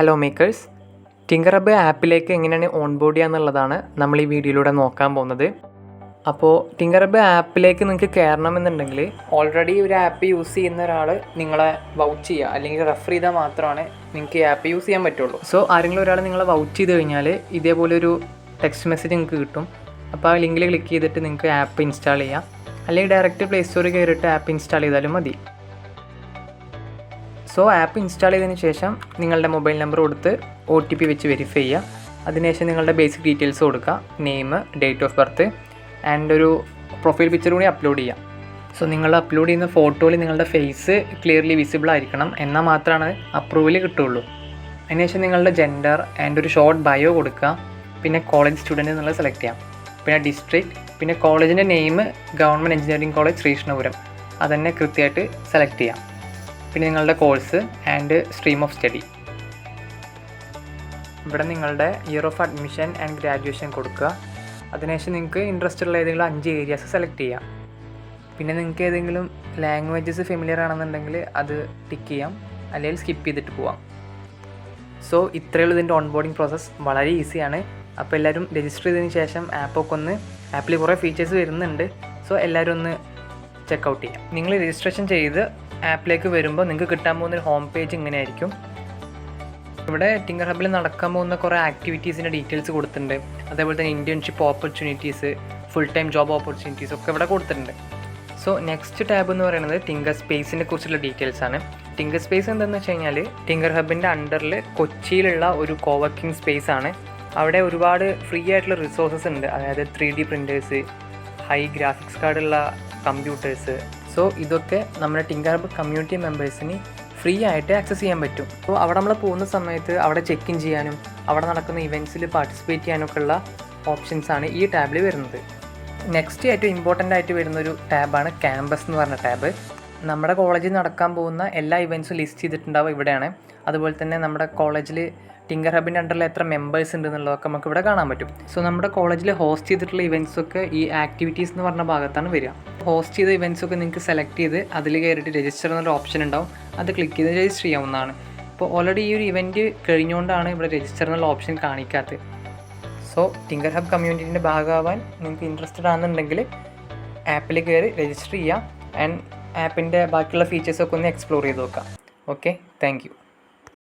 Hello makers, tinker hub ആപ്പിലേക്ക് എങ്ങനെയാണ് onboard ചെയ്യുക എന്നുള്ളതാണ് നമ്മൾ ഈ വീഡിയോയിലൂടെ നോക്കാൻ പോകുന്നത്. അപ്പോൾ ടിങ്കർ ഹബ് ആപ്പിലേക്ക് നിങ്ങൾക്ക് കയറണമെന്നുണ്ടെങ്കിൽ ഓൾറെഡി ഒരു ആപ്പ് യൂസ് ചെയ്യുന്ന ഒരാൾ നിങ്ങളെ വൗച്ച് ചെയ്യുക അല്ലെങ്കിൽ റെഫർ ചെയ്താൽ മാത്രമാണ് നിങ്ങൾക്ക് ഈ ആപ്പ് യൂസ് ചെയ്യാൻ പറ്റുള്ളൂ. സോ ആരെങ്കിലും ഒരാൾ നിങ്ങളെ വൗച്ച് ചെയ്ത് കഴിഞ്ഞാൽ ഇതേപോലെ ഒരു ടെക്സ്റ്റ് മെസ്സേജ് നിങ്ങൾക്ക് കിട്ടും. അപ്പോൾ ആ ലിങ്കിൽ ക്ലിക്ക് ചെയ്തിട്ട് നിങ്ങൾക്ക് ആപ്പ് ഇൻസ്റ്റാൾ ചെയ്യാം, അല്ലെങ്കിൽ ഡയറക്റ്റ് പ്ലേ സ്റ്റോറിൽ കയറിയിട്ട് ആപ്പ് ഇൻസ്റ്റാൾ ചെയ്താലും മതി. സോ ആപ്പ് ഇൻസ്റ്റാൾ ചെയ്തതിന് ശേഷം നിങ്ങളുടെ മൊബൈൽ നമ്പർ കൊടുത്ത് OTP വെച്ച് വെരിഫൈ ചെയ്യുക. അതിനുശേഷം നിങ്ങളുടെ ബേസിക് ഡീറ്റെയിൽസ് കൊടുക്കുക, name, date of birth and ഒരു പ്രൊഫൈൽ പിക്ചർ കൂടി അപ്ലോഡ് ചെയ്യാം. സോ നിങ്ങൾ അപ്ലോഡ് ചെയ്യുന്ന ഫോട്ടോയിൽ നിങ്ങളുടെ ഫേസ് ക്ലിയർലി വിസിബിൾ ആയിരിക്കണം, എന്നാൽ മാത്രമാണ് അപ്രൂവൽ കിട്ടുള്ളൂ. അതിനുശേഷം നിങ്ങളുടെ ജെൻഡർ ആൻഡ് ഒരു ഷോർട്ട് ബയോ കൊടുക്കുക. പിന്നെ കോളേജ് സ്റ്റുഡൻറ്റ് എന്നുള്ളത് സെലക്ട് ചെയ്യാം. പിന്നെ ഡിസ്ട്രിക്ട്, പിന്നെ കോളേജിൻ്റെ name government engineering college Sreekrishnapuram, അതന്നെ കൃത്യമായിട്ട് സെലക്ട് ചെയ്യാം. പിന്നെ നിങ്ങളുടെ course and stream of study. ഇവിടെ നിങ്ങളുടെ year of admission and graduation കൊടുക്കുക. അതിനുശേഷം നിങ്ങൾക്ക് ഇൻട്രസ്റ്റ് ഉള്ള ഏതെങ്കിലും 5 ഏരിയാസ് സെലക്ട് ചെയ്യാം. പിന്നെ നിങ്ങൾക്ക് ഏതെങ്കിലും ലാംഗ്വേജസ് ഫെമിലിയർ ആണെന്നുണ്ടെങ്കിൽ അത് ടിക്ക് ചെയ്യാം, അല്ലെങ്കിൽ സ്കിപ്പ് ചെയ്തിട്ട് പോവാം. സോ ഇത്രയുള്ള ഇതിൻ്റെ ഓൺബോർഡിംഗ് പ്രോസസ്സ് വളരെ ഈസിയാണ്. അപ്പോൾ എല്ലാവരും രജിസ്റ്റർ ചെയ്തതിന് ശേഷം ആപ്പിൽ കുറേ ഫീച്ചേഴ്സ് വരുന്നുണ്ട്. സോ എല്ലാവരും ഒന്ന് ചെക്കൗട്ട് ചെയ്യാം. നിങ്ങൾ രജിസ്ട്രേഷൻ ചെയ്ത് ആപ്പിലേക്ക് വരുമ്പോൾ നിങ്ങൾക്ക് കിട്ടാൻ പോകുന്നൊരു ഹോം പേജ് ഇങ്ങനെ ആയിരിക്കും. ഇവിടെ ടിങ്കർ ഹബിൽ നടക്കാൻ പോകുന്ന കുറേ ആക്ടിവിറ്റീസിൻ്റെ ഡീറ്റെയിൽസ് കൊടുത്തിട്ടുണ്ട്. അതേപോലെ തന്നെ internship opportunities, full time job opportunities ഒക്കെ ഇവിടെ കൊടുത്തിട്ടുണ്ട്. സോ നെക്സ്റ്റ് ടാബ് എന്ന് പറയുന്നത് ടിങ്കർ സ്പേസിനെ കുറിച്ചുള്ള ഡീറ്റെയിൽസ് ആണ്. ടിങ്കർ സ്പേസ് എന്താണെന്ന് വെച്ച് കഴിഞ്ഞാൽ ടിങ്കർ ഹബിൻ്റെ അണ്ടറിൽ കൊച്ചിയിലുള്ള ഒരു കോവർക്കിംഗ് സ്പേസ് ആണ്. അവിടെ ഒരുപാട് ഫ്രീ ആയിട്ടുള്ള റിസോഴ്സസ് ഉണ്ട്. അതായത് 3D പ്രിൻറ്റേഴ്സ്, ഹൈ ഗ്രാഫിക്സ് കാർഡുള്ള കമ്പ്യൂട്ടേഴ്സ്. സോ ഇതൊക്കെ നമ്മുടെ ടിങ്കർ ഹബ് കമ്മ്യൂണിറ്റി മെമ്പേഴ്സിന് ഫ്രീ ആയിട്ട് ആക്സസ് ചെയ്യാൻ പറ്റും. അപ്പോൾ അവിടെ നമ്മൾ പോകുന്ന സമയത്ത് അവിടെ ചെക്ക് ഇൻ ചെയ്യാനും അവിടെ നടക്കുന്ന ഇവൻറ്റ്സിൽ പാർട്ടിസിപ്പേറ്റ് ചെയ്യാനൊക്കെ ഉള്ള ഓപ്ഷൻസാണ് ഈ ടാബിൽ വരുന്നത്. നെക്സ്റ്റ് ഏറ്റവും ഇമ്പോർട്ടൻ്റ് ആയിട്ട് വരുന്നൊരു ടാബാണ് ക്യാമ്പസ് എന്ന് പറഞ്ഞ ടാബ്. നമ്മുടെ കോളേജിൽ നടക്കാൻ പോകുന്ന എല്ലാ ഇവൻറ്റ്സും ലിസ്റ്റ് ചെയ്തിട്ടുണ്ടാവുക ഇവിടെയാണ്. അതുപോലെ തന്നെ നമ്മുടെ കോളേജിൽ ടിങ്കർ ഹബിൻ്റെ അണ്ടറിൽ എത്ര മെമ്പേഴ്സ് ഉണ്ട് എന്നുള്ളതൊക്കെ നമുക്ക് ഇവിടെ കാണാൻ പറ്റും. സോ നമ്മുടെ കോളേജിൽ ഹോസ്റ്റ് ചെയ്തിട്ടുള്ള ഇവൻറ്റ്സൊക്കെ ഈ ആക്ടിവിറ്റീസ് എന്ന് പറഞ്ഞ ഭാഗത്താണ് വരിക. ഹോസ്റ്റ് ചെയ്ത ഇവൻറ്റ്സൊക്കെ നിങ്ങൾക്ക് സെലക്ട് ചെയ്ത് അതിൽ കയറിയിട്ട് രജിസ്റ്റർ എന്നൊരു ഓപ്ഷൻ ഉണ്ടാവും, അത് ക്ലിക്ക് ചെയ്ത് രജിസ്റ്റർ ചെയ്യാവുന്നതാണ്. അപ്പോൾ ഓൾറെഡി ഈ ഒരു ഇവൻറ്റ് കഴിഞ്ഞുകൊണ്ടാണ് ഇവിടെ രജിസ്റ്റർ എന്നുള്ള ഓപ്ഷൻ കാണിക്കാത്തത്. സോ ടിങ്കർ ഹബ് കമ്മ്യൂണിറ്റീൻ്റെ ഭാഗമാവാൻ നിങ്ങൾക്ക് ഇൻട്രസ്റ്റഡ് ആണെന്നുണ്ടെങ്കിൽ ആപ്പിൽ കയറി രജിസ്റ്റർ ചെയ്യാം ആൻഡ് ആപ്പിൻ്റെ ബാക്കിയുള്ള ഫീച്ചേഴ്സൊക്കെ ഒന്ന് എക്സ്പ്ലോർ ചെയ്ത് നോക്കാം. Okay, thank you.